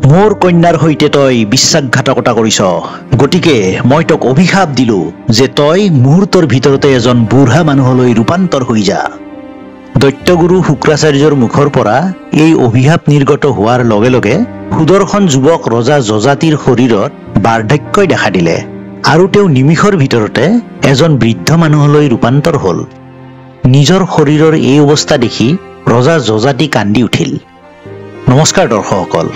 মোৰ কন্যাৰ সৈতে তই বিশ্বাসঘাতকতা কৰিছ, গতিকে মই তোক অভিশাপ দিলো যে তই মুহূৰ্তৰ ভিতৰতে এজন বুঢ়া মানুহলৈ ৰূপান্তৰ হৈ যা। দৈত্যগুৰু শুক্ৰাচাৰ্যৰ মুখৰ পৰা এই অভিশাপ নিৰ্গত হোৱাৰ লগে লগে সুদৰ্শন যুৱক ৰজা যজাতিৰ শৰীৰত বাৰ্ধক্যই দেখা দিলে আৰু তেওঁ নিমিষৰ ভিতৰতে এজন বৃদ্ধ মানুহলৈ ৰূপান্তৰ হ'ল। নিজৰ শৰীৰৰ এই অৱস্থা দেখি ৰজা যজাতি কান্দি উঠিল। নমস্কাৰ দৰ্শকসকল,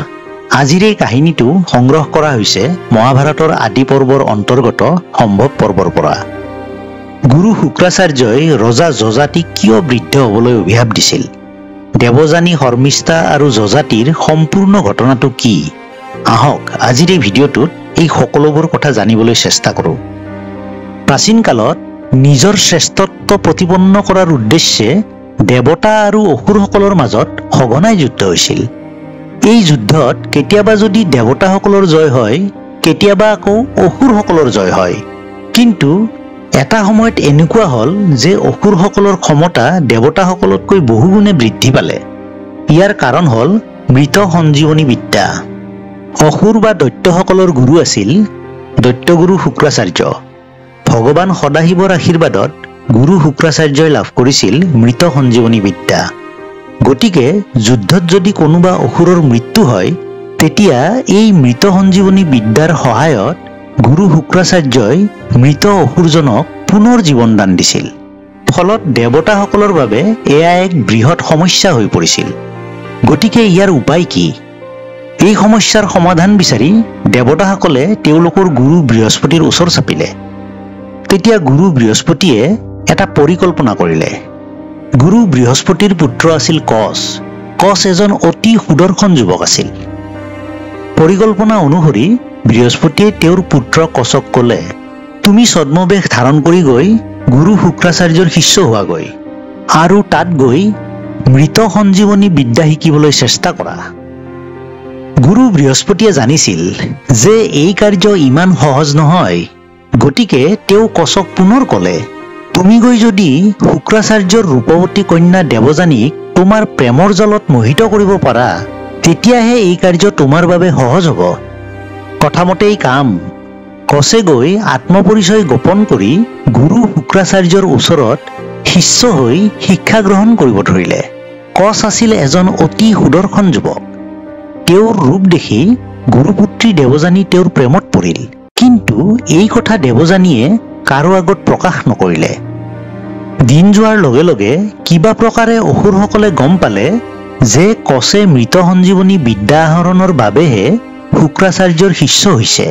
আজিৰ এই কাহিনীটো সংগ্ৰহ কৰা হৈছে মহাভাৰতৰ আদি পৰ্বৰ অন্তৰ্গত সম্ভৱ পৰ্বৰ পৰা। গুৰু শুক্ৰাচাৰ্যই ৰজা যজাতিক কিয় বৃদ্ধ হ'বলৈ অভিশাপ দিছিল, দেৱযানী, শৰ্মিষ্ঠা আৰু যজাতিৰ সম্পূৰ্ণ ঘটনাটো কি, আহক আজিৰ এই ভিডিঅ'টোত এই সকলোবোৰ কথা জানিবলৈ চেষ্টা কৰোঁ। প্ৰাচীন কালত নিজৰ শ্ৰেষ্ঠত্ব প্ৰতিপন্ন কৰাৰ উদ্দেশ্যে দেৱতা আৰু অসুৰসকলৰ মাজত সঘনাই যুদ্ধ হৈছিল। এই যুদ্ধত কেতিয়াবা যদি দেৱতাসকলৰ জয় হয়, কেতিয়াবা আকৌ অসুৰসকলৰ জয় হয়। কিন্তু এটা সময়ত এনেকুৱা হ'ল যে অসুৰসকলৰ ক্ষমতা দেৱতাসকলতকৈ বহুগুণে বৃদ্ধি পালে। ইয়াৰ কাৰণ হ'ল মৃত সঞ্জীৱনী বিদ্যা। অসুৰ বা দৈত্যসকলৰ গুৰু আছিল দৈত্যগুৰু শুক্ৰাচাৰ্য। ভগৱান সদাশিৱৰ আশীৰ্বাদত গুৰু শুক্ৰাচাৰ্যই লাভ কৰিছিল মৃত সঞ্জীৱনী বিদ্যা। গতিকে যুদ্ধত যদি কোনোবা অসুৰৰ মৃত্যু হয়, তেতিয়া এই মৃত সঞ্জীৱনী বিদ্যাৰ সহায়ত গুৰু শুক্ৰাচাৰ্যই মৃত অসুৰজনক পুনৰ জীৱন দান দিছিল। ফলত দেৱতাসকলৰ বাবে এয়া এক বৃহৎ সমস্যা হৈ পৰিছিল। গতিকে ইয়াৰ উপায় কি? এই সমস্যাৰ সমাধান বিচাৰি দেৱতাসকলে তেওঁলোকৰ গুৰু বৃহস্পতিৰ ওচৰ চাপিলে। তেতিয়া গুৰু বৃহস্পতিয়ে এটা পৰিকল্পনা কৰিলে। গুৰু বৃহস্পতিৰ পুত্ৰ আছিল কচ। কচ এজন অতি সুদৰ্শন যুৱক আছিল। পৰিকল্পনা অনুসৰি বৃহস্পতিয়ে তেওঁৰ পুত্ৰ কচক ক'লে, তুমি ছদ্মবেশ ধাৰণ কৰি গৈ গুৰু শুক্ৰাচাৰ্যৰ শিষ্য হোৱাগৈ আৰু তাত গৈ মৃত সঞ্জীৱনী বিদ্যা শিকিবলৈ চেষ্টা কৰা। গুৰু বৃহস্পতিয়ে জানিছিল যে এই কাৰ্য ইমান সহজ নহয়। গতিকে তেওঁ কচক পুনৰ ক'লে, তুমি গৈ যদি শুক্ৰাচাৰ্যৰ ৰূপৱতী কন্যা দেৱযানীক তোমাৰ প্ৰেমৰ জলত মোহিত কৰিব পাৰা, তেতিয়াহে এই কাৰ্য তোমাৰ বাবে সহজ হ'ব। কথামতেই কাম। কচে গৈ আত্মপৰিচয় গোপন কৰি গুৰু শুক্ৰাচাৰ্যৰ ওচৰত শিষ্য হৈ শিক্ষা গ্ৰহণ কৰিব ধৰিলে। কচ আছিল এজন অতি সুদৰ্শন যুৱক। তেওঁৰ ৰূপ দেখি গুৰুপুত্ৰী দেৱযানী তেওঁৰ প্ৰেমত পৰিল। কিন্তু এই কথা দেৱযানীয়ে কাৰো আগত প্ৰকাশ নকৰিলে। দিন যোৱাৰ লগে লগে কিবা প্ৰকাৰে অসুৰসকলে গম পালে যে কচে মৃত সঞ্জীৱনী বিদ্যা আহৰণৰ বাবেহে শুক্ৰাচাৰ্যৰ শিষ্য হৈছে।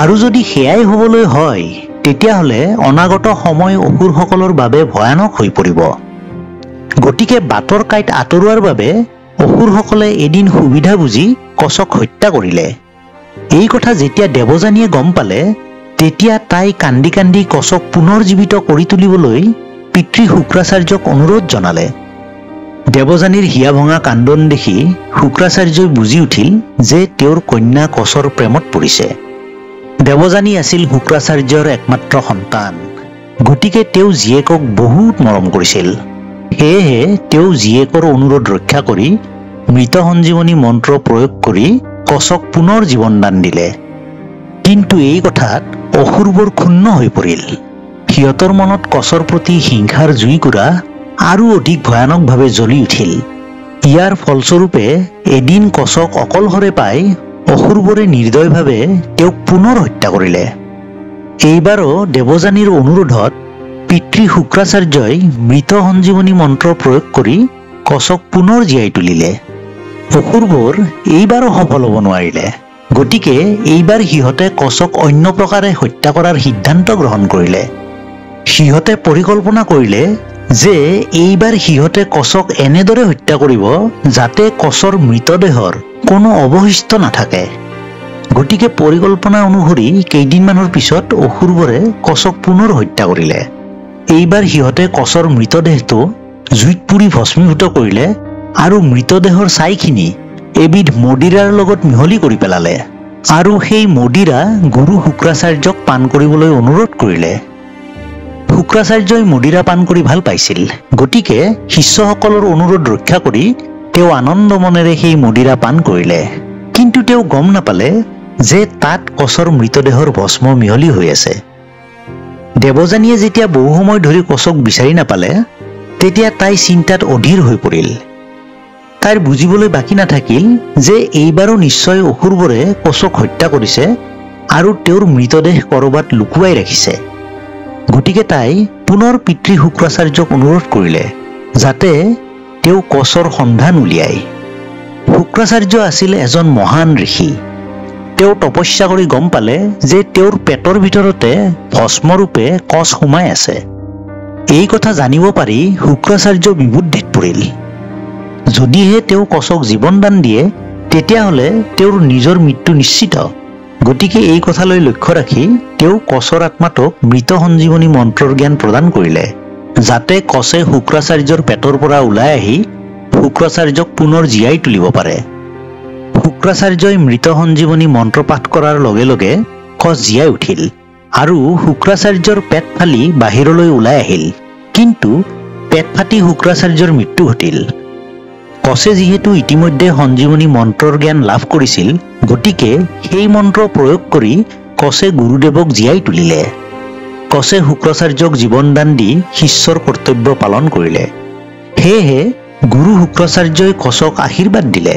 আৰু যদি সেয়াই হ'বলৈ হয়, তেতিয়াহ'লে অনাগত সময় অসুৰসকলৰ বাবে ভয়ানক হৈ পৰিব। গতিকে বাটৰ কাঁইট আঁতৰোৱাৰ বাবে অসুৰসকলে এদিন সুবিধা বুজি কচক হত্যা কৰিলে। এই কথা যেতিয়া দেৱযানীয়ে গম পালে, তেতিয়া তাই কান্দি কান্দি কচক পুনৰ জীৱিত কৰি তুলিবলৈ পিতৃ শুক্ৰাচাৰ্যক অনুৰোধ জনালে। দেৱযানীৰ হিয়া ভঙা কান্দন দেখি শুক্ৰাচাৰ্যই বুজি উঠিল যে তেওঁৰ কন্যা কচৰ প্ৰেমত পৰিছে। দেৱযানী আছিল শুক্ৰাচাৰ্যৰ একমাত্ৰ সন্তান। গতিকে তেওঁ জীয়েকক বহুত মৰম কৰিছিল। সেয়েহে তেওঁ জীয়েকৰ অনুৰোধ ৰক্ষা কৰি মৃত সঞ্জীৱনী মন্ত্ৰ প্ৰয়োগ কৰি কচক পুনৰ জীৱন দান দিলে। কিন্তু এই কথাত অসুৰবোৰ ক্ষুণ্ণ হৈ পৰিল। সিহঁতৰ মনত কচৰ প্ৰতি হিংসাৰ জুইকুৰা আৰু অধিক ভয়ানকভাৱে জ্বলি উঠিল। ইয়াৰ ফলস্বৰূপে এদিন কচক অকলশৰে পাই অসুৰবোৰে নিৰ্দয়ভাৱে তেওঁক পুনৰ হত্যা কৰিলে। এইবাৰো দেৱযানীৰ অনুৰোধত পিতৃ শুক্ৰাচাৰ্যই মৃত সঞ্জীৱনী মন্ত্ৰ প্ৰয়োগ কৰি কচক পুনৰ জীয়াই তুলিলে। অসুৰবোৰ এইবাৰো সফল হ'ব নোৱাৰিলে। গতিকে এইবাৰ সিহঁতে কচক অন্য প্ৰকাৰে হত্যা কৰাৰ সিদ্ধান্ত গ্ৰহণ কৰিলে। সিহঁতে পৰিকল্পনা কৰিলে যে এইবাৰ সিহঁতে কচক এনেদৰে হত্যা কৰিব যাতে কচৰ মৃতদেহৰ কোনো অৱশিষ্ট নাথাকে। গতিকে পৰিকল্পনা অনুসৰি কেইদিনমানৰ পিছত অসুৰবোৰে কচক পুনৰ হত্যা কৰিলে। এইবাৰ সিহঁতে কচৰ মৃতদেহটো জুইত পুৰি ভস্মীভূত কৰিলে আৰু মৃতদেহৰ ছাইখিনি এবিধ মদিৰাৰ লগত মিহলি কৰি পেলালে আৰু সেই মদিৰা গুৰু শুক্ৰাচাৰ্যক পান কৰিবলৈ অনুৰোধ কৰিলে। শুক্ৰাচাৰ্যই মদিৰা পান কৰি ভাল পাইছিল। গতিকে শিষ্যসকলৰ অনুৰোধ ৰক্ষা কৰি তেওঁ আনন্দ মনেৰে সেই মদিৰা পান কৰিলে। কিন্তু তেওঁ গম নাপালে যে তাত কচৰ মৃতদেহৰ ভস্ম মিহলি হৈ আছে। দেৱযানীয়ে যেতিয়া বহু সময় ধৰি কচক বিচাৰি নাপালে তেতিয়া তাই চিন্তাত অধীৰ হৈ পৰিল। তাইৰ বুজিবলৈ বাকী নাথাকিল যে এইবাৰো নিশ্চয় অসুৰবোৰে কচক হত্যা কৰিছে আৰু তেওঁৰ মৃতদেহ কৰবাত লুকুৱাই ৰাখিছে। গতিকে তাই পুনৰ পিতৃ শুক্ৰাচাৰ্যক অনুৰোধ কৰিলে যাতে তেওঁ কচৰ সন্ধান উলিয়ায়। শুক্ৰাচাৰ্য আছিল এজন মহান ঋষি। তেওঁ তপস্যা কৰি গম পালে যে তেওঁৰ পেটৰ ভিতৰতে ভস্মৰূপে কচ সোমাই আছে। এই কথা জানিব পাৰি শুক্ৰাচাৰ্য বিবুদ্ধিত পৰিল। যদিহে তেওঁ কচক জীৱনদান দিয়ে তেতিয়াহ'লে তেওঁৰ নিজৰ মৃত্যু নিশ্চিত। গতিকে এই কথালৈ লক্ষ্য ৰাখি তেওঁ কচৰ আত্মাটোক মৃত সঞ্জীৱনী মন্ত্ৰৰ জ্ঞান প্ৰদান কৰিলে যাতে কচে শুক্ৰাচাৰ্যৰ পেটৰ পৰা ওলাই আহি শুক্ৰাচাৰ্যক পুনৰ জীয়াই তুলিব পাৰে। শুক্ৰাচাৰ্যই মৃত সঞ্জীৱনী মন্ত্ৰ পাঠ কৰাৰ লগে লগে কচ জীয়াই উঠিল আৰু শুক্ৰাচাৰ্যৰ পেট ফালি বাহিৰলৈ ওলাই আহিল। কিন্তু পেট ফাটি শুক্ৰাচাৰ্যৰ মৃত্যু ঘটিল। কচে যিহেতু ইতিমধ্যে সঞ্জীৱনী মন্ত্ৰৰ জ্ঞান লাভ কৰিছিল গতিকে সেই মন্ত্ৰ প্ৰয়োগ কৰি কচে গুৰুদেৱক জীয়াই তুলিলে। কচে শুক্ৰাচাৰ্যক জীৱনদান দি শিষ্যৰ কৰ্তব্য পালন কৰিলে। সেয়েহে গুৰু শুক্ৰাচাৰ্যই কচক আশীৰ্বাদ দিলে।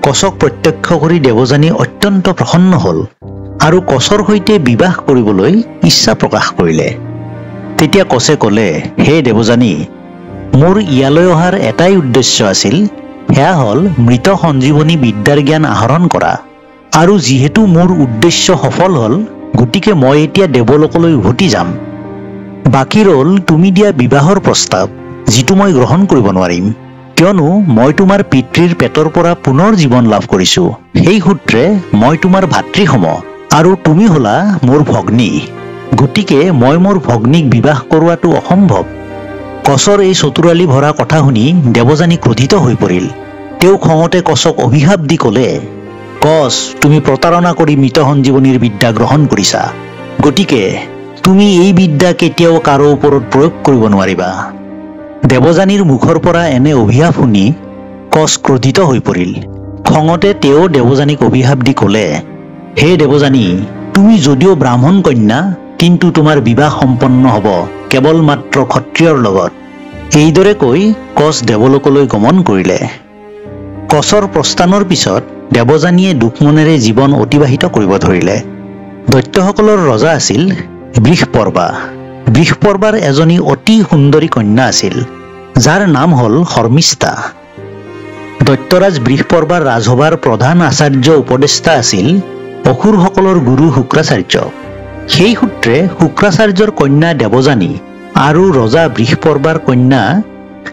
কচক প্ৰত্যক্ষ কৰি দেৱযানী অত্যন্ত প্ৰসন্ন হ'ল আৰু কচৰ সৈতে বিবাহ কৰিবলৈ ইচ্ছা প্ৰকাশ কৰিলে। তেতিয়া কচে ক'লে, হে দেৱযানী, মোৰ ইয়ালৈ অহাৰ এটাই উদ্দেশ্য আছিল, সেয়া হ'ল মৃত সঞ্জীৱনী বিদ্যাৰ জ্ঞান আহৰণ কৰা। আৰু যিহেতু মোৰ উদ্দেশ্য সফল হ'ল গতিকে মই এতিয়া দেৱলোকলৈ উভতি যাম। বাকী ৰ'ল তুমি দিয়া বিবাহৰ প্ৰস্তাৱ, যিটো মই গ্ৰহণ কৰিব নোৱাৰিম কিয়নো মই তোমাৰ পিতৃৰ পেটৰ পৰা পুনৰ জীৱন লাভ কৰিছো। সেই সূত্ৰে মই তোমাৰ ভাতৃসম আৰু তুমি হলা মোৰ ভগ্নী। গতিকে মই মোৰ ভগ্নীক বিবাহ কৰোৱাটো অসম্ভৱ। কচৰ এই চতুৰালি ভৰা কথা শুনি দেৱযানী ক্ৰোধিত হৈ পৰিল। তেওঁ খঙতে কচক অভিশাপ দি ক'লে, কচ, তুমি প্ৰতাৰণা কৰি মৃত সঞ্জীৱনীৰ বিদ্যা গ্ৰহণ কৰিছা। গতিকে তুমি এই বিদ্যা কেতিয়াও কাৰো ওপৰত প্ৰয়োগ কৰিব নোৱাৰিবা। দেৱযানীৰ মুখৰ পৰা এনে অভিশাপ শুনি কচ ক্ৰোধিত হৈ পৰিল। খঙতে তেওঁ দেৱযানীক অভিশাপ দি ক'লে, হে দেৱযানী, তুমি যদিও ব্ৰাহ্মণ কন্যা কিন্তু তোমাৰ বিবাহ সম্পন্ন হ'ব কেৱল মাত্ৰ ক্ষত্ৰিয়ৰ লগত। এইদৰে কৈ কচ দেৱলোকলৈ গমন কৰিলে। কচৰ প্ৰস্থানৰ পিছত দেৱযানীয়ে দুখমনেৰে জীৱন অতিবাহিত কৰিব ধৰিলে। দৈত্যসকলৰ ৰজা আছিল বৃষপৰ্বা। বৃষপৰ্বাৰ এজনী অতি সুন্দৰী কন্যা আছিল যাৰ নাম হ'ল শৰ্মিষ্ঠা। দৈত্যৰাজ বৃষপৰ্বাৰ ৰাজসভাৰ প্ৰধান আচাৰ্য উপদেষ্টা আছিল অসুৰসকলৰ গুৰু শুক্ৰাচাৰ্য। সেই সূত্ৰে শুক্ৰাচাৰ্যৰ কন্যা দেৱযানী আৰু ৰজা বৃষপৰ্বাৰ কন্যা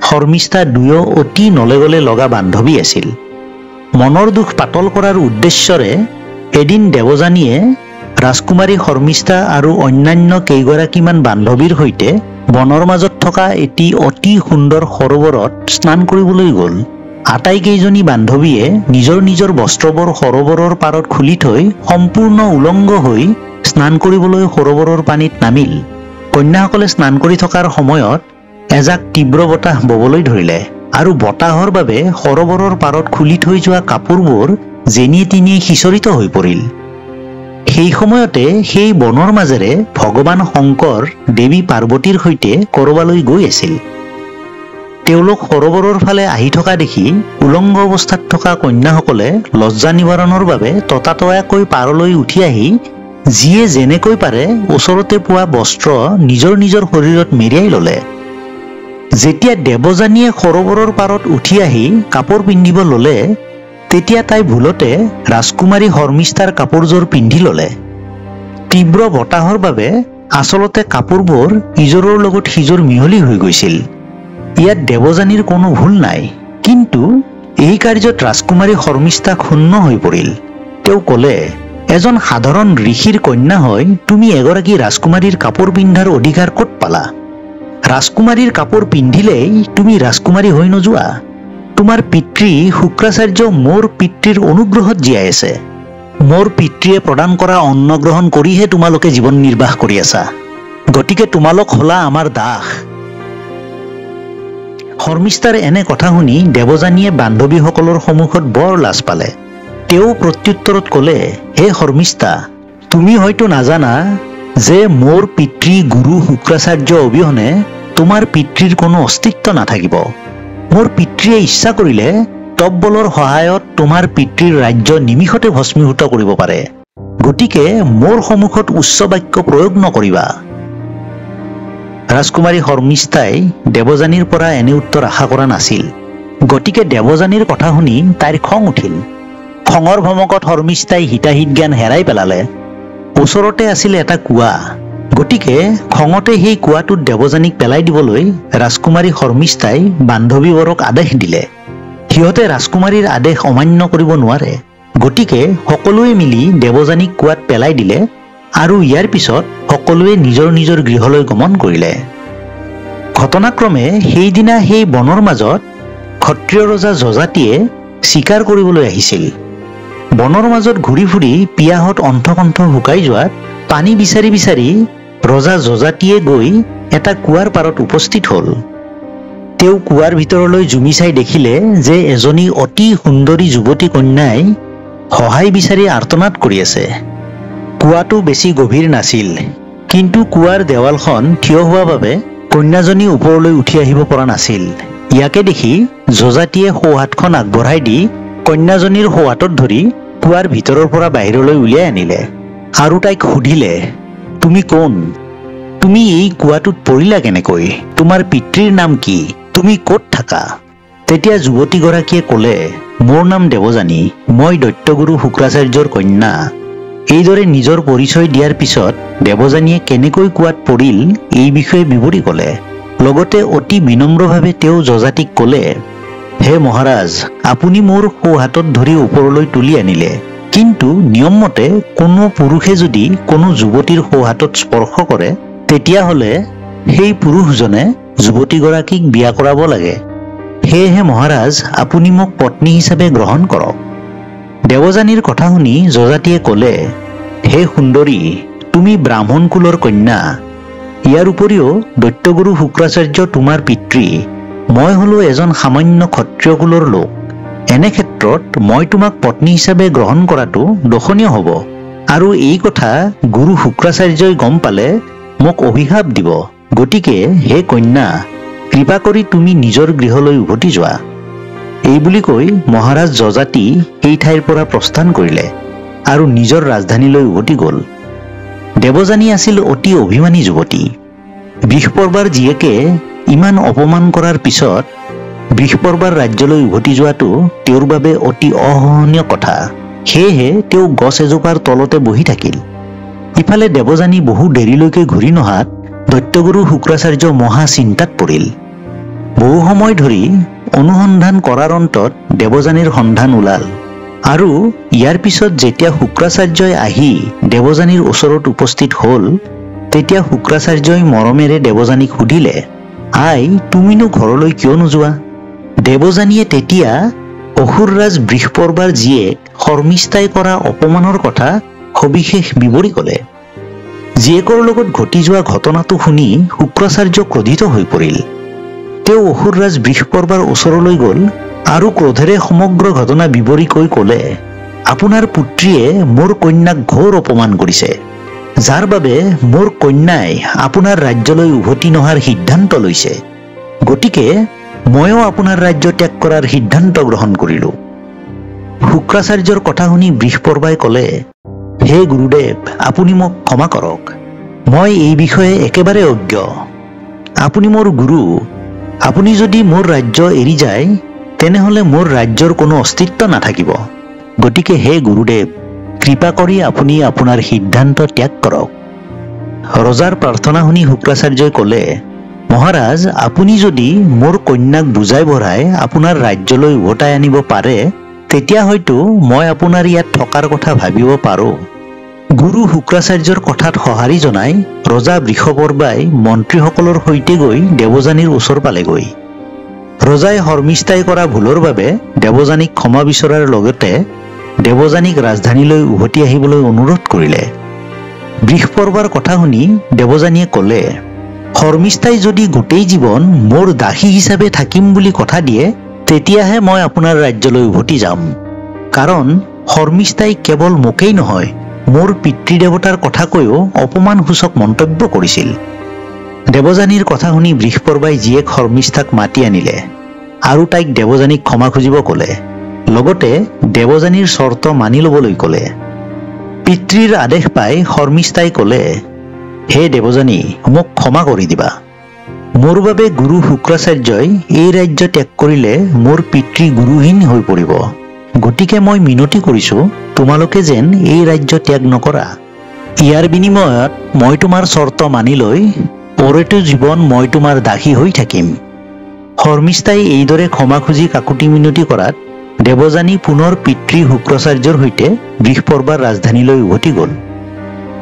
শৰ্মিষ্ঠা দুয়ো অতি নলেগলে লগা বান্ধৱী আছিল। মনৰ দুখ পাতল কৰাৰ উদ্দেশ্যৰে এদিন দেৱযানীয়ে ৰাজকুমাৰী শৰ্মিষ্ঠা আৰু অন্যান্য কেইগৰাকীমান বান্ধৱীৰ সৈতে বনৰ মাজত থকা এটি অতি সুন্দৰ সৰোবৰত স্নান কৰিবলৈ গ'ল। আটাইকেইজনী বান্ধৱীয়ে নিজৰ নিজৰ বস্ত্ৰবোৰ সৰোবৰৰ পাৰত খুলি থৈ সম্পূৰ্ণ উলংগ হৈ স্নান কৰিবলৈ সৰোবৰৰ পানীত নামিল। কন্যাসকলে স্নান কৰি থকাৰ সময়ত এজাক তীব্ৰ বতাহ ববলৈ ধৰিলে আৰু বতাহৰ বাবে সৰোবৰৰ পাৰত খুলি থৈ যোৱা কাপোৰবোৰ যেনিয়ে তেনিয়ে সিঁচৰিত হৈ পৰিল। সেই সময়তে সেই বনৰ মাজেৰে ভগৱান শংকৰ দেৱী পাৰ্বতীৰ সৈতে কৰবালৈ গৈ আছিল। তেওঁলোক সৰোবৰৰ ফালে আহি থকা দেখি উলংগ অৱস্থাত থকা কন্যাসকলে লজ্জা নিবাৰণৰ বাবে ততাতয়াকৈ পাৰলৈ উঠি আহি যিয়ে যেনেকৈ পাৰে ওচৰতে পোৱা বস্ত্ৰ নিজৰ নিজৰ শৰীৰত মেৰিয়াই ল'লে। যেতিয়া দেৱযানীয়ে সৰোবৰৰ পাৰত উঠি আহি কাপোৰ পিন্ধিব ল'লে তেতিয়া তাই ভুলতে ৰাজকুমাৰী শৰ্মিষ্ঠাৰ কাপোৰযোৰ পিন্ধি ল'লে। তীব্ৰ বতাহৰ বাবে আচলতে কাপোৰবোৰ ইজোৰৰ লগত সিজোৰ মিহলি হৈ গৈছিল। ইয়াত দেৱযানীৰ কোনো ভুল নাই, কিন্তু এই কাৰ্যত ৰাজকুমাৰী শৰ্মিষ্ঠা ক্ষুণ্ণ হৈ পৰিল। তেওঁ ক'লে, এজন সাধাৰণ ঋষিৰ কন্যা হৈ তুমি এগৰাকী ৰাজকুমাৰীৰ কাপোৰ পিন্ধাৰ অধিকাৰ ক'ত পালা? ৰাজকুমাৰীৰ কাপোৰ পিন্ধিলেই তুমি ৰাজকুমাৰী হৈ নোযোৱা। তোমাৰ পিতৃ শুক্ৰাচাৰ্য মোৰ পিতৃৰ অনুগ্ৰহত জীয়াই আছে। মোৰ পিতৃয়ে প্ৰদান কৰা অন্ন গ্ৰহণ কৰিহে তোমালোকে জীৱন নিৰ্বাহ কৰি আছা। গতিকে তোমালোক হলা আমাৰ দাস। শৰ্মিষ্ঠাৰ এনে কথা শুনি দেৱযানীয়ে বান্ধৱীসকলৰ সন্মুখত বৰ লাজ পালে। তেওঁ প্ৰত্যুত্তৰত ক'লে, হে শৰ্মিষ্ঠা, তুমি হয়তো নাজানা যে মোৰ পিতৃ গুৰু শুক্ৰাচাৰ্য অবিহনে তোমাৰ পিতৃৰ কোনো অস্তিত্ব নাথাকিব। মোৰ পিতৃয়ে ইচ্ছা কৰিলে তপবলৰ সহায়ত তোমাৰ পিতৃৰ ৰাজ্য নিমিষতে ভস্মীভূত কৰিব পাৰে। গতিকে মোৰ সন্মুখত উচ্চ বাক্য প্ৰয়োগ নকৰিবা। ৰাজকুমাৰী শৰ্মিষ্ঠাই দেৱযানীৰ পৰা এনে উত্তৰ আশা কৰা নাছিল। গতিকে দেৱযানীৰ কথা শুনি তাইৰ খং উঠিল। খঙৰ ভমকত শৰ্মিষ্ঠাই হিতাহিত জ্ঞান হেৰাই পেলালে। ওচৰতে আছিল এটা কুঁৱা। গতিকে খঙতে সেই কুঁৱাটোত দেৱযানীক পেলাই দিবলৈ ৰাজকুমাৰী শৰ্মিষ্ঠাই বান্ধৱীবৰক আদেশ দিলে। সিহঁতে ৰাজকুমাৰীৰ আদেশ অমান্য কৰিব নোৱাৰে। গতিকে সকলোৱে মিলি দেৱযানীক কুঁৱাত পেলাই দিলে আৰু ইয়াৰ পিছত সকলোৱে নিজৰ নিজৰ গৃহলৈ গমন কৰিলে। ঘটনাক্ৰমে সেইদিনা সেই বনৰ মাজত ক্ষত্ৰিয় ৰজা যযাতিয়ে চিকাৰ কৰিবলৈ আহিছিল। বনৰ মাজত ঘূৰি ফুৰি পিয়াহত অণ্ঠকণ্ঠ শুকাই যোৱাত পানী বিচাৰি বিচাৰি ৰজা যযাতিয়ে গৈ এটা কুঁৱাৰ পাৰত উপস্থিত হ'ল। তেওঁ কুঁৱাৰ ভিতৰলৈ জুমি চাই দেখিলে যে এজনী অতি সুন্দৰী যুৱতী কন্যাই সহায় বিচাৰি আৰ্তনাদ কৰি আছে। কুঁৱাটো বেছি গভীৰ নাছিল, কিন্তু কুঁৱাৰ দেৱালখন থিয় হোৱা বাবে কন্যাজনী ওপৰলৈ উঠি আহিব পৰা নাছিল। ইয়াকে দেখি যযাতিয়ে সোঁহাতখন আগবঢ়াই দি কন্যাজনীৰ সোঁহাতত ধৰি কুঁৱাৰ ভিতৰৰ পৰা বাহিৰলৈ উলিয়াই আনিলে আৰু তাইক সুধিলে, তুমি কোন? তুমি এই কুঁৱাটোত পৰিলা কেনেকৈ? তোমাৰ পিতৃৰ নাম কি? তুমি ক'ত থাকা? তেতিয়া যুৱতীগৰাকীয়ে ক'লে, মোৰ নাম দেৱযানী, মই দৈত্যগুৰু শুক্ৰাচাৰ্যৰ কন্যা। এইদৰে নিজৰ পৰিচয় দিয়াৰ পিছত দেৱযানীয়ে কেনেকৈ কুঁৱাত পৰিল এই বিষয়ে বিৱৰি ক'লে। লগতে অতি বিনম্ৰভাৱে তেওঁ যযাতিক ক'লে, হে মহাৰাজ, আপুনি মোৰ সোঁহাতত ধৰি ওপৰলৈ তুলি আনিলে, কিন্তু নিয়মমতে কোনো পুৰুষে যদি কোনো যুৱতীৰ সোঁহাতত স্পৰ্শ কৰে তেতিয়াহ'লে সেই পুৰুষজনে যুৱতীগৰাকীক বিয়া কৰাব লাগে। সেয়েহে মহাৰাজ, আপুনি মোক পত্নী হিচাপে গ্ৰহণ কৰক। দেৱযানীৰ কথা শুনি যযাতিয়ে ক'লে, হে সুন্দৰী, তুমি ব্ৰাহ্মণ কুলৰ কন্যা। ইয়াৰ উপৰিও দৈত্যগুৰু শুক্ৰাচাৰ্য তোমাৰ পিতৃ। মই হলো এজন সামান্য ক্ষত্ৰিয় কুলৰ লোক। এনে ক্ষেত্ৰত মই তোমাক পত্নী হিচাপে গ্ৰহণ কৰাটো দোষণীয় হ'ব, আৰু এই কথা গুৰু শুক্ৰাচাৰ্যই গম পালে মোক অভিশাপ দিব। গতিকে হে কন্যা, কৃপা কৰি তুমি নিজৰ গৃহলৈ উভতি যোৱা। এইবুলি কৈ মহাৰাজ যযাতি সেই ঠাইৰ পৰা প্ৰস্থান কৰিলে আৰু নিজৰ ৰাজধানীলৈ উভতি গ'ল। দেৱযানী আছিল অতি অভিমানী যুৱতী। বৃষপৰ্বাৰ জীয়েকে ইমান অপমান কৰাৰ পিছত বৃষপৰ্বাৰ ৰাজ্যলৈ উভতি যোৱাটো তেওঁৰ বাবে অতি অসহনীয় কথা। সেয়েহে তেওঁ গছ এজোপাৰ তলতে বহি থাকিল। ইফালে দেৱযানী বহু দেৰিলৈকে ঘূৰি নহাত দৈত্যগুৰু শুক্ৰাচাৰ্য মহা চিন্তাত পৰিল। বহু সময় ধৰি অনুসন্ধান কৰাৰ অন্তত দেৱযানীৰ সন্ধান ওলাল, আৰু ইয়াৰ পিছত যেতিয়া শুক্ৰাচাৰ্যই আহি দেৱযানীৰ ওচৰত উপস্থিত হ'ল তেতিয়া শুক্ৰাচাৰ্যই মৰমেৰে দেৱযানীক সুধিলে, আই, তুমিনো ঘৰলৈ কিয় নোযোৱা? দেৱযানীয়ে তেতিয়া অসুৰৰাজ বৃষপৰ্বাৰ জীয়েক শৰ্মিষ্ঠাই কৰা অপমানৰ কথা সবিশেষ বিৱৰি ক'লে। জীয়েকৰ লগত ঘটি যোৱা ঘটনাটো শুনি শুক্ৰাচাৰ্য ক্ৰোধিত হৈ পৰিল। তেওঁ অসুৰৰাজ বৃষপৰ্বাৰ ওচৰলৈ গ'ল আৰু ক্ৰোধেৰে সমগ্ৰ ঘটনা বিৱৰি কৈ ক'লে, আপোনাৰ পুত্ৰীয়ে মোৰ কন্যাক ঘোৰ অপমান কৰিছে, যাৰ বাবে মোৰ কন্যাই আপোনাৰ ৰাজ্যলৈ উভতি নহাৰ সিদ্ধান্ত লৈছে। গতিকে ময়ো আপোনাৰ ৰাজ্য ত্যাগ কৰাৰ সিদ্ধান্ত গ্ৰহণ কৰিলোঁ। শুক্ৰাচাৰ্যৰ কথা শুনি বৃষপৰ্বাই ক'লে, হে গুৰুদেৱ, আপুনি মোক ক্ষমা কৰক। মই এই বিষয়ে একেবাৰে অজ্ঞ। আপুনি মোৰ গুৰু। আপুনি যদি মোৰ ৰাজ্য এৰি যায় তেনেহ'লে মোৰ ৰাজ্যৰ কোনো অস্তিত্ব নাথাকিব। গতিকে হে গুৰুদেৱ, কৃপা কৰি আপুনি আপোনাৰ সিদ্ধান্ত ত্যাগ কৰক। ৰজাৰ প্ৰাৰ্থনা শুনি শুক্ৰাচাৰ্যই ক'লে, মহাৰাজ, আপুনি যদি মোৰ কন্যাক বুজাই বঢ়াই আপোনাৰ ৰাজ্যলৈ উভতাই আনিব পাৰে তেতিয়া হয়তো মই আপোনাৰ ইয়াত থকাৰ কথা ভাবিব পাৰোঁ। গুৰু শুক্ৰাচাৰ্যৰ কথাত সঁহাৰি জনাই ৰজা বৃষপৰ্বাই মন্ত্ৰীসকলৰ সৈতে গৈ দেৱযানীৰ ওচৰ পালেগৈ। ৰজাই শৰ্মিষ্ঠাই কৰা ভুলৰ বাবে দেৱযানীক ক্ষমা বিচৰাৰ লগতে দেৱযানীক ৰাজধানীলৈ উভতি আহিবলৈ অনুৰোধ কৰিলে। বৃষপৰ্বাৰ কথা শুনি দেৱযানীয়ে ক'লে, শৰ্মিষ্ঠাই যদি গোটেই জীৱন মোৰ দাসী হিচাপে থাকিম বুলি কথা দিয়ে তেতিয়াহে মই আপোনাৰ ৰাজ্যলৈ উভতি যাম। কাৰণ শৰ্মিষ্ঠাই কেৱল মোকেই নহয় মোৰ পিতৃদেৱতাৰ কথা কৈও অপমানসূচক মন্তব্য কৰিছিল। দেৱযানীৰ কথা শুনি বৃষপৰ্বাই জীয়েক শৰ্মিষ্ঠাক মাতি আনিলে আৰু তাইক দেৱযানীক ক্ষমা খুজিব ক'লে। লগতে দেৱযানীৰ চৰ্ত মানি ল'বলৈ ক'লে। পিতৃৰ আদেশ পাই শৰ্মিষ্ঠাই ক'লে, হে দেৱযানী, মোক ক্ষমা কৰি দিবা। মোৰ বাবে গুৰু শুক্ৰাচাৰ্যই এই ৰাজ্য ত্যাগ কৰিলে মোৰ পিতৃ গুৰুহীন হৈ পৰিব। গতিকে মই মিনতি কৰিছোঁ তোমালোকে যেন এই ৰাজ্য ত্যাগ নকৰা। ইয়াৰ বিনিময়ত মই তোমাৰ চৰ্ত মানি লৈ পৰেতো জীৱন মই তোমাৰ দাসী হৈ থাকিম। শৰ্মিষ্ঠাই এইদৰে ক্ষমা খুজি কাকুতি মিনতি কৰাত দেৱযানী পুনৰ পিতৃ শুক্ৰাচাৰ্যৰ সৈতে বৃষপৰ্বাৰ ৰাজধানীলৈ উভতি গ'ল।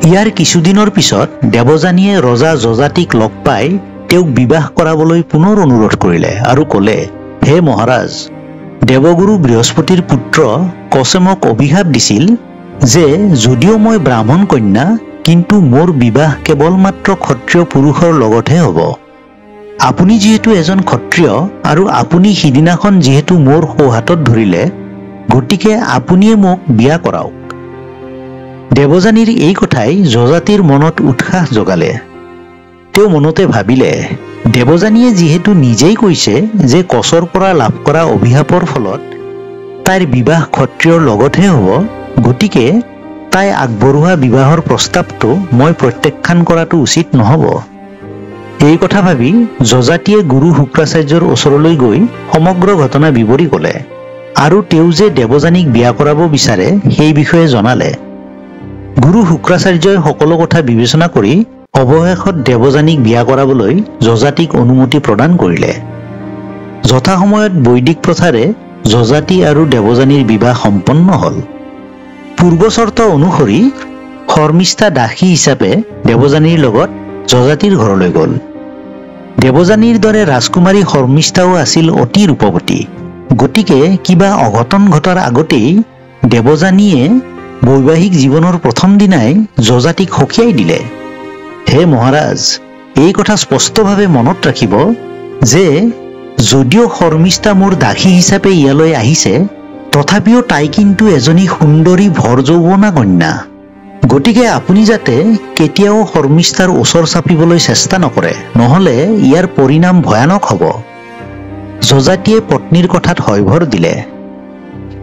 ইয়াৰ কিছুদিনৰ পিছত দেৱযানীয়ে ৰজা যযাতিক লগ পাই তেওঁক বিবাহ কৰাবলৈ পুনৰ অনুৰোধ কৰিলে আৰু ক'লে, হে মহাৰাজ, দেৱগুৰু বৃহস্পতিৰ পুত্ৰ কছে মোক অভিশাপ দিছিল যে যদিও মই ব্ৰাহ্মণ কন্যা কিন্তু মোৰ বিবাহ কেৱল মাত্ৰ ক্ষত্ৰিয় পুৰুষৰ লগতহে হ'ব। আপুনি যিহেতু এজন ক্ষত্ৰিয় আৰু আপুনি সিদিনাখন যিহেতু মোৰ সোঁহাতত ধৰিলে, গতিকে আপুনিয়ে মোক বিয়া কৰাওক। দেৱযানীৰ এই কথাই যযাতিৰ মনত উৎসাহ জগালে। তেওঁ মনতে ভাবিলে, দেৱযানীয়ে যিহেতু নিজেই কৈছে যে কচৰ পৰা লাভ কৰা অভিশাপৰ ফলত তাইৰ বিবাহ ক্ষত্ৰিয়ৰ লগতহে হ'ব, গতিকে তাই আগবঢ়োৱা বিবাহৰ প্ৰস্তাৱটো মই প্ৰত্যাখ্যান কৰাটো উচিত নহ'ব। এই কথা ভাবি যযাতিয়ে গুৰু শুক্ৰাচাৰ্যৰ ওচৰলৈ গৈ সমগ্ৰ ঘটনা বিৱৰি ক'লে আৰু তেওঁ যে দেৱযানীক বিয়া কৰাব বিচাৰে সেই বিষয়ে জনালে। গুৰু শুক্ৰাচাৰ্যই সকলো কথা বিবেচনা কৰি অৱশেষত দেৱযানীক বিয়া কৰাবলৈ যযাতিক অনুমতি প্ৰদান কৰিলে। যথাসময়ত বৈদিক প্ৰথাৰে যযাতি আৰু দেৱযানীৰ বিবাহ সম্পন্ন হ'ল। পূৰ্ব চৰ্ত অনুসৰি শৰ্মিষ্ঠা দাসী হিচাপে দেৱযানীৰ লগত যযাতিৰ ঘৰলৈ গ'ল। দেৱযানীৰ দৰে ৰাজকুমাৰী শৰ্মিষ্ঠাও আছিল অতি ৰূপৱতী। গতিকে কিবা অঘটন ঘটাৰ আগতেই দেৱযানীয়ে বৈবাহিক জীৱনৰ প্ৰথম দিনাই যযাতিক সকীয়াই দিলে। হে মহাৰাজ, এই কথা স্পষ্টভাৱে মনত ৰাখিব যে যদিও শৰ্মিষ্ঠা মোৰ দাসী হিচাপে ইয়ালৈ আহিছে, তথাপিও তাই কিন্তু এজনী সুন্দৰী ভৰ যৌৱনা কন্যা। গতিকে আপুনি যাতে কেতিয়াও শৰ্মিষ্ঠাৰ ওচৰ চাপিবলৈ চেষ্টা নকৰে, নহ'লে ইয়াৰ পৰিণাম ভয়ানক হ'ব। যযাতিয়ে পত্নীৰ কথাত হয়ভৰ দিলে।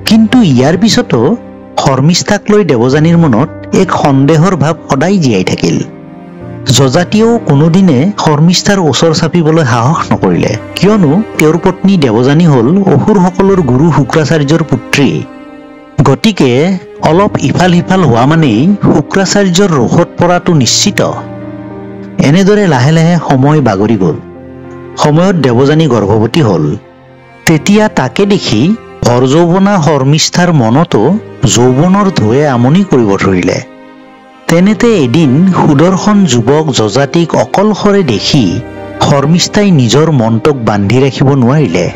কিন্তু ইয়াৰ পিছতো শৰ্মিষ্ঠাক লৈ দেৱযানীৰ মনত এক সন্দেহৰ ভাৱ সদায় জীয়াই থাকিল। যযাতিয়েও কোনোদিনে শৰ্মিষ্ঠাৰ ওচৰ চাপিবলৈ সাহস নকৰিলে, কিয়নো তেওঁৰ পত্নী দেৱযানী হ'ল অসুৰসকলৰ গুৰু শুক্ৰাচাৰ্যৰ পুত্ৰী। গতিকে অলপ ইফাল সিফাল হোৱা মানেই শুক্ৰাচাৰ্যৰ ৰোষত পৰাটো নিশ্চিত। এনেদৰে লাহে লাহে সময় বাগৰি গ'ল। সময়ত দেৱযানী গৰ্ভৱতী হ'ল। তেতিয়া তাকে দেখি ভৰ যৌৱনা শৰ্মিষ্ঠাৰ মনতো যৌৱনৰ ঢৌৱে আমনি কৰিব ধৰিলে। তেনেতে এদিন সুদৰ্শন যুৱক যযাতিক অকলশৰে দেখি শৰ্মিষ্ঠাই নিজৰ মনটোক বান্ধি ৰাখিব নোৱাৰিলে।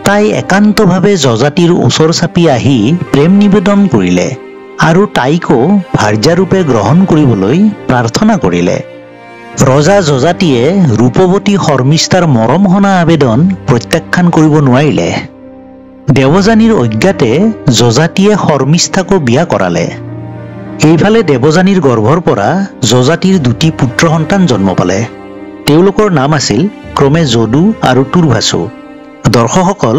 তাই একান্তভাৱে যযাতিৰ ওচৰ চাপি আহি প্ৰেম নিবেদন কৰিলে আৰু তাইকো ভাৰ্যাৰূপে গ্ৰহণ কৰিবলৈ প্ৰাৰ্থনা কৰিলে। ৰজা যযাতিয়ে ৰূপৱতী শৰ্মিষ্ঠাৰ মৰমহনা আবেদন প্ৰত্যাখ্যান কৰিব নোৱাৰিলে। দেৱযানীৰ অজ্ঞাতে যযাতিয়ে শৰ্মিষ্ঠাকো বিয়া কৰালে। এইফালে দেৱযানীৰ গৰ্ভৰ পৰা যযাতিৰ দুটি পুত্ৰ সন্তান জন্ম পালে। তেওঁলোকৰ নাম আছিল ক্ৰমে যদু আৰু তুৰ্ভাসু। দৰ্শকসকল,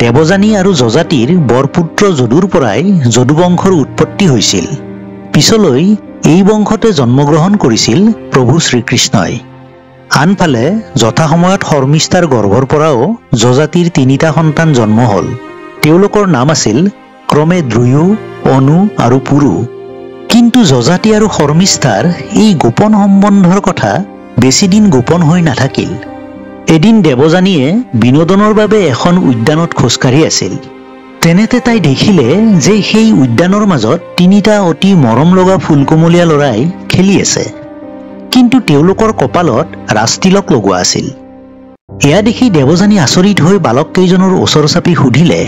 দেৱযানী আৰু যযাতিৰ বৰপুত্ৰ যদুৰ পৰাই যদুবংশৰ উৎপত্তি হৈছিল। পিছলৈ এই বংশতে জন্মগ্ৰহণ কৰিছিল প্ৰভু শ্ৰীকৃষ্ণই। আনফালে যথাসময়ত শৰ্মিষ্ঠাৰ গৰ্ভৰ পৰাও যযাতিৰ তিনিটা সন্তান জন্ম হ'ল। তেওঁলোকৰ নাম আছিল ক্ৰমে দ্ৰুয়ু, অনু আৰু পুৰু। কিন্তু যযাতি আৰু শৰ্মিষ্ঠাৰ এই গোপন সম্বন্ধৰ কথা বেছিদিন গোপন হৈ নাথাকিল। এদিন দেৱযানীয়ে বিনোদনৰ বাবে এখন উদ্যানত খোজকাঢ়ি আছিল। তেনেতে তাই দেখিলে যে সেই উদ্যানৰ মাজত তিনিটা অতি মৰম লগা ফুলকুমলীয়া ল'ৰাই খেলি আছে, কিন্তু তেওঁলোকৰ কপালত ৰাজতিলক লগোৱা আছিল। এয়া দেখি দেৱযানী আচৰিত হৈ বালক কেইজনৰ ওচৰ চাপি সুধিলে,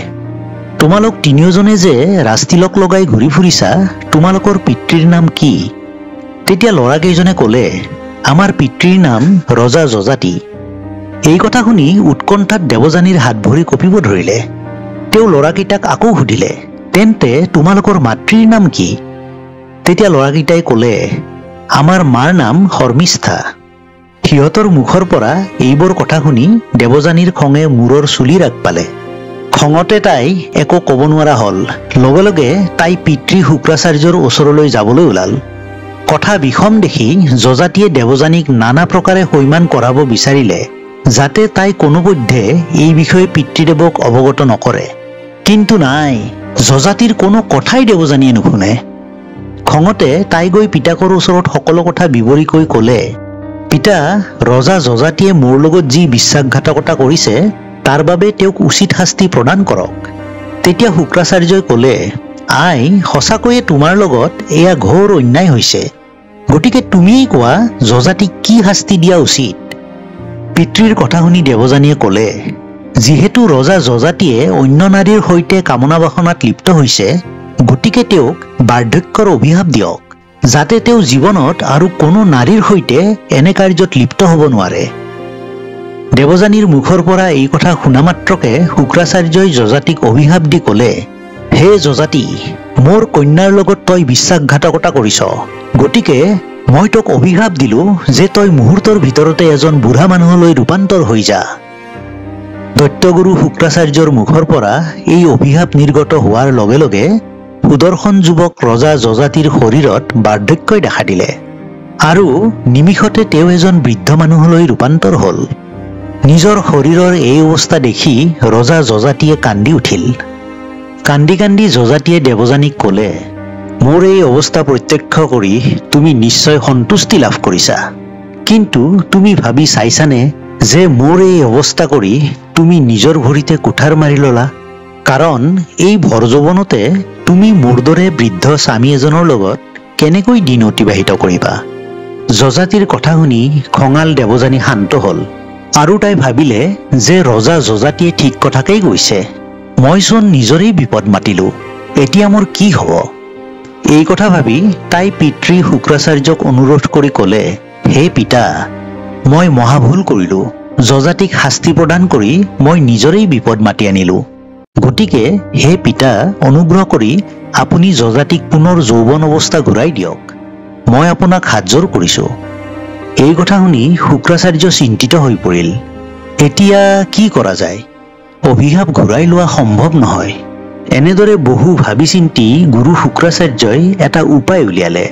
তোমালোক তিনিওজনে যে ৰাজতিলক লগাই ঘূৰি ফুৰিছা, তোমালোকৰ পিতৃৰ নাম কি? তেতিয়া ল'ৰাকেইজনে ক'লে, আমাৰ পিতৃৰ নাম ৰজা যযাতি। এই কথা শুনি উৎকণ্ঠাত দেৱযানীৰ হাত ভৰি কঁপিব ধৰিলে। তেওঁ ল'ৰাকেইটাক আকৌ সুধিলে, তেন্তে তোমালোকৰ মাতৃৰ নাম কি? তেতিয়া ল'ৰাকেইটাই ক'লে, আমাৰ মাৰ নাম শৰ্মিষ্ঠা। সিহঁতৰ মুখৰ পৰা এইবোৰ কথা শুনি দেৱযানীৰ খঙে মূৰৰ চুলি ৰাগ পালে। খঙতে তাই একো ক'ব নোৱাৰা হ'ল। লগে লগে তাই পিতৃ শুক্ৰাচাৰ্যৰ ওচৰলৈ যাবলৈ ওলাল। কথা বিষম দেখি যযাতিয়ে দেৱযানীক নানা প্ৰকাৰে সৈমান কৰাব বিচাৰিলে, যাতে তাই কোনোপধ্যে এই বিষয়ে পিতৃদেৱক অৱগত নকৰে। কিন্তু নাই, যযাতিৰ কোনো কথাই দেৱযানীয়ে নুশুনে। খঙতে তাই গৈ পিতাকৰ ওচৰত সকলো কথা বিৱৰি কৈ ক'লে, পিতা, ৰজা যযাতিয়ে মোৰ লগত যি বিশ্বাসঘাতকতা কৰিছে তাৰ বাবে তেওঁক উচিত শাস্তি প্ৰদান কৰক। তেতিয়া শুক্ৰাচাৰ্যই ক'লে, আই, সঁচাকৈয়ে তোমাৰ লগত এয়া ঘোৰ অন্যায় হৈছে। গতিকে তুমিয়েই কোৱা যযাতিক কি শাস্তি দিয়া উচিত? পিতৃৰ কথা শুনি দেৱযানীয়ে ক'লে, যিহেতু ৰজা যযাতিয়ে অন্য নাৰীৰ সৈতে কামনা বাসনাত লিপ্ত হৈছে, গতিকে তেওঁক বাৰ্ধক্যৰ অভিশাপ দিয়ক, যাতে তেওঁ জীৱনত আৰু কোনো নাৰীৰ সৈতে এনে কাৰ্যত লিপ্ত হ'ব নোৱাৰে। দেৱযানীৰ মুখৰ পৰা এই কথা শুনা মাত্ৰকে শুক্ৰাচাৰ্যই যযাতিক অভিশাপ দি ক'লে, হে যযাতি, মোৰ কন্যাৰ লগত তই বিশ্বাসঘাতকতা কৰিছ। গতিকে মই তোক অভিশাপ দিলো যে তই মুহূৰ্তৰ ভিতৰতে এজন বুঢ়া মানুহলৈ ৰূপান্তৰ হৈ যা। দৈত্যগুৰু শুক্ৰাচাৰ্যৰ মুখৰ পৰা এই অভিশাপ নিৰ্গত হোৱাৰ লগে লগে সুদৰ্শন যুৱক ৰজা যযাতিৰ শৰীৰত বাৰ্ধক্যই দেখা দিলে আৰু নিমিষতে তেওঁ এজন বৃদ্ধ মানুহলৈ ৰূপান্তৰ হ'ল। নিজৰ শৰীৰৰ এই অৱস্থা দেখি ৰজা যযাতিয়ে কান্দি উঠিল। কান্দি কান্দি যযাতিয়ে দেৱযানীক ক'লে, মোৰ এই অৱস্থা প্ৰত্যক্ষ কৰি তুমি নিশ্চয় সন্তুষ্টি লাভ কৰিছা। কিন্তু তুমি ভাবি চাইছানে যে মোৰ এই অৱস্থা কৰি তুমি নিজৰ ভৰিতে কুঠাৰ মাৰি ল'লা? কাৰণ এই ভৰ যৌৱনতে তুমি মোৰ দৰে বৃদ্ধ স্বামী এজনৰ লগত কেনেকৈ দিন অতিবাহিত কৰিবা? যযাতিৰ কথা শুনি খঙাল দেৱযানী শান্ত হ'ল আৰু তাই ভাবিলে যে ৰজা যযাতিয়ে ঠিক কথাকেই কৈছে। মইচোন নিজৰেই বিপদ মাতিলো, এতিয়া মোৰ কি হ'ব? এই কথা ভাবি তাই পিতৃ শুক্ৰাচাৰ্যক অনুৰোধ কৰি ক'লে, হে পিতা, মই মহাভুল কৰিলো। যযাতিক শাস্তি প্ৰদান কৰি মই নিজৰেই বিপদ মাতি আনিলো। গতিকে হে পিতা, অনুগ্ৰহ কৰি আপুনি যযাতিক পুনৰ যৌৱন অৱস্থা ঘূৰাই দিয়ক। মই আপোনাক হাতজোৰ কৰিছো। এই কথা শুনি শুক্ৰাচাৰ্য চিন্তিত হৈ পৰিল। এতিয়া কি কৰা যায়? অভিশাপ ঘূৰাই লোৱা সম্ভৱ নহয়। এনেদৰে বহু ভাবি চিন্তি গুৰু শুক্ৰাচাৰ্যই এটা উপায় উলিয়ালে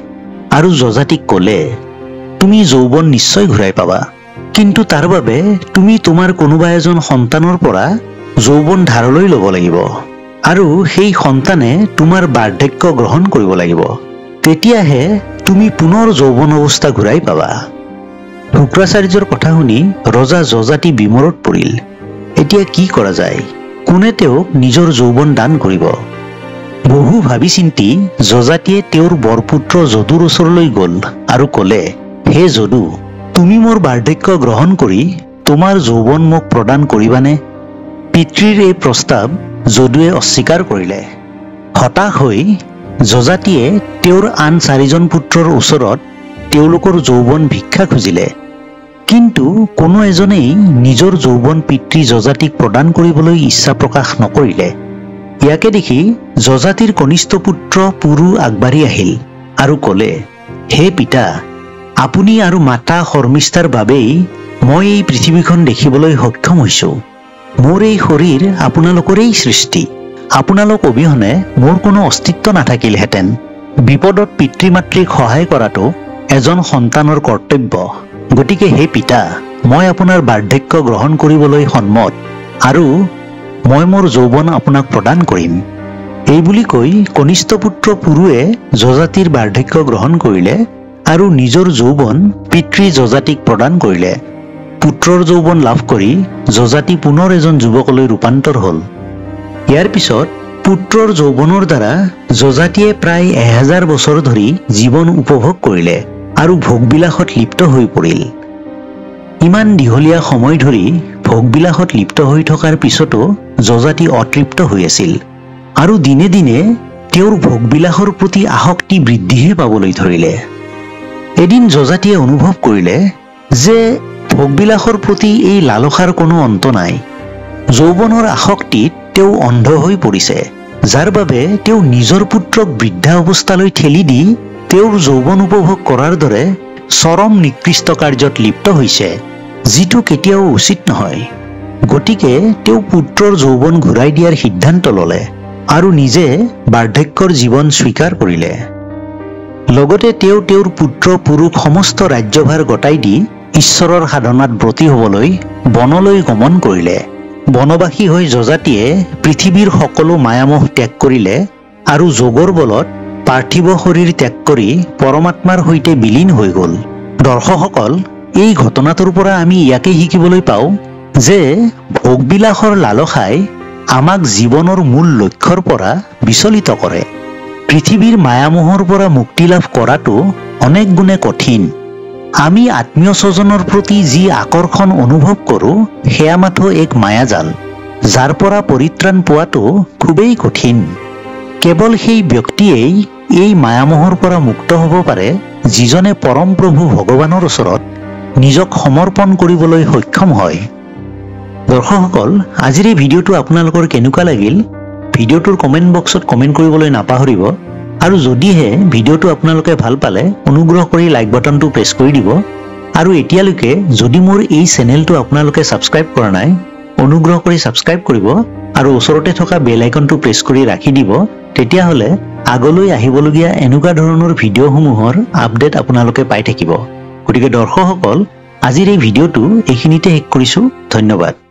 আৰু যযাতিক ক'লে, তুমি যৌৱন নিশ্চয় ঘূৰাই পাবা, কিন্তু তাৰ বাবে তুমি তোমাৰ কোনোবা এজন সন্তানৰ পৰা যৌৱন ধাৰলৈ ল'ব লাগিব আৰু সেই সন্তানে তোমাৰ বাৰ্ধক্য গ্ৰহণ কৰিব লাগিব। তেতিয়াহে তুমি পুনৰ যৌৱন অৱস্থা ঘূৰাই পাবা। শুক্ৰাচাৰ্যৰ কথা শুনি ৰজা যযাতি বিমৰত পৰিল। এতিয়া কি কৰা যায়? কোনে তেওঁক নিজৰ যৌৱন দান কৰিব? বহু ভাবি চিন্তি যযাতিয়ে তেওঁৰ বৰপুত্ৰ যদুৰ ওচৰলৈ গ'ল আৰু ক'লে, হে যদু, তুমি মোৰ বাৰ্ধক্য গ্ৰহণ কৰি তোমাৰ যৌৱন মোক প্ৰদান কৰিবানে? পিতৃৰ এই প্ৰস্তাৱ যদুৱে অস্বীকাৰ কৰিলে। হতাশ হৈ যযাতিয়ে তেওঁৰ আন 4জন পুত্ৰৰ ওচৰত তেওঁলোকৰ যৌৱন ভিক্ষা খুজিলে, কিন্তু কোনো এজনেই নিজৰ যৌৱন পিতৃ যযাতিক প্ৰদান কৰিবলৈ ইচ্ছা প্ৰকাশ নকৰিলে। ইয়াকে দেখি যযাতিৰ কনিষ্ঠ পুত্ৰ পুৰু আগবাঢ়ি আহিল আৰু ক'লে, হে পিতা, আপুনি আৰু মাতা শৰ্মিষ্ঠাৰ বাবেই মই এই পৃথিৱীখন দেখিবলৈ সক্ষম হৈছো। মোৰ এই শৰীৰ আপোনালোকৰেই সৃষ্টি। আপোনালোক অবিহনে মোৰ কোনো অস্তিত্ব নাথাকিলহেঁতেন। বিপদত পিতৃ মাতৃক সহায় কৰাটো এজন সন্তানৰ কৰ্তব্য। গতিকে হে পিতা, মই আপোনাৰ বাৰ্ধক্য গ্ৰহণ কৰিবলৈ সন্মত আৰু মই মোৰ যৌৱন আপোনাক প্ৰদান কৰিম। এই বুলি কৈ কনিষ্ঠ পুত্ৰ পুৰুৱে যযাতিৰ বাৰ্ধক্য গ্ৰহণ কৰিলে আৰু নিজৰ যৌৱন পিতৃ যযাতিক প্ৰদান কৰিলে। পুত্ৰৰ যৌৱন লাভ কৰি যযাতি পুনৰ এজন যুৱকলৈ ৰূপান্তৰ হ'ল। ইয়াৰ পিছত পুত্ৰৰ যৌৱনৰ দ্বাৰা যযাতিয়ে প্ৰায় 1000 বছৰ ধৰি জীৱন উপভোগ কৰিলে আৰু ভোগবিলাসত লিপ্ত হৈ পৰিল। ইমান দীঘলীয়া সময় ধৰি ভোগবিলাসত লিপ্ত হৈ থকাৰ পিছতো যযাতি অতৃপ্ত হৈ আছিল আৰু দিনে দিনে তেওঁৰ ভোগবিলাসৰ প্ৰতি আসক্তি বৃদ্ধিহে পাবলৈ ধৰিলে। এদিন যযাতিয়ে অনুভৱ কৰিলে যে ভোগবিলাসৰ প্ৰতি এই লালসাৰ কোনো অন্ত নাই। যৌৱনৰ আসক্তিত তেওঁ অন্ধ হৈ পৰিছে যাৰ বাবে তেওঁ নিজৰ পুত্ৰক বৃদ্ধা অৱস্থালৈ ঠেলি দি তেওঁৰ যৌৱন উপভোগ কৰাৰ দৰে চৰম নিকৃষ্ট কাৰ্যত লিপ্ত হৈছে, যিটো কেতিয়াও উচিত নহয়। গতিকে তেওঁ পুত্ৰৰ যৌৱন ঘূৰাই দিয়াৰ সিদ্ধান্ত ল'লে আৰু নিজে বাৰ্ধক্যৰ জীৱন স্বীকাৰ কৰিলে। লগতে তেওঁ তেওঁৰ পুত্ৰ পুৰুষ সমস্ত ৰাজ্যভাৰ গতাই দি ঈশ্বৰৰ সাধনাত ব্ৰতী হ'বলৈ বনলৈ গমন কৰিলে। বনবাসী হৈ যজাতিয়ে পৃথিৱীৰ সকলো মায়ামোহ ত্যাগ কৰিলে আৰু যোগৰ বলত পাৰ্থিৱ শৰীৰ ত্যাগ কৰি পৰমাত্মাৰ সৈতে বিলীন হৈ গ'ল। দৰ্শকসকল, এই ঘটনাটোৰ পৰা আমি ইয়াকে শিকিবলৈ পাওঁ যে ভোগবিলাসৰ লালসাই আমাক জীৱনৰ মূল লক্ষ্যৰ পৰা বিচলিত কৰে। পৃথিৱীৰ মায়ামোহৰ পৰা মুক্তি লাভ কৰাটো অনেক গুণে কঠিন। আমি আত্মীয় স্বজনৰ প্ৰতি যি আকৰ্ষণ অনুভৱ কৰোঁ সেয়া মাথো এক মায়াজাল, যাৰ পৰা পৰিত্ৰাণ পোৱাটো খুবেই কঠিন। কেৱল সেই ব্যক্তিয়েই এই মায়ামোহৰ পৰা মুক্ত হ'ব পাৰে যিজনে পৰম প্ৰভু ভগৱানৰ ওচৰত নিজক সমৰ্পণ কৰিবলৈ সক্ষম হয়। দৰ্শকসকল, আজিৰ এই ভিডিঅ'টো আপোনালোকৰ কেনেকুৱা লাগিল ভিডিঅ'টোৰ কমেণ্ট বক্সত কমেণ্ট কৰিবলৈ নাপাহৰিব। আৰু যদিহে ভিডিঅ'টো আপোনালোকে ভাল পালে অনুগ্ৰহ কৰি লাইক বাটনটো প্ৰেছ কৰি দিব। আৰু এতিয়ালৈকে যদি মোৰ এই চেনেলটো আপোনালোকে ছাবস্ক্ৰাইব কৰা নাই, অনুগ্ৰহ কৰি ছাবস্ক্ৰাইব কৰিব আৰু ওচৰতে থকা বেল আইকনটো প্ৰেছ কৰি ৰাখি দিব। তেতিয়াহ'লে আগলৈ আহিবলগীয়া এনেকুৱা ধৰণৰ ভিডিঅ'সমূহৰ আপডেট আপোনালোকে পাই থাকিব। গতিকে দৰ্শকসকল, আজিৰ এই ভিডিঅ'টো এইখিনিতে শেষ কৰিছোঁ। ধন্যবাদ।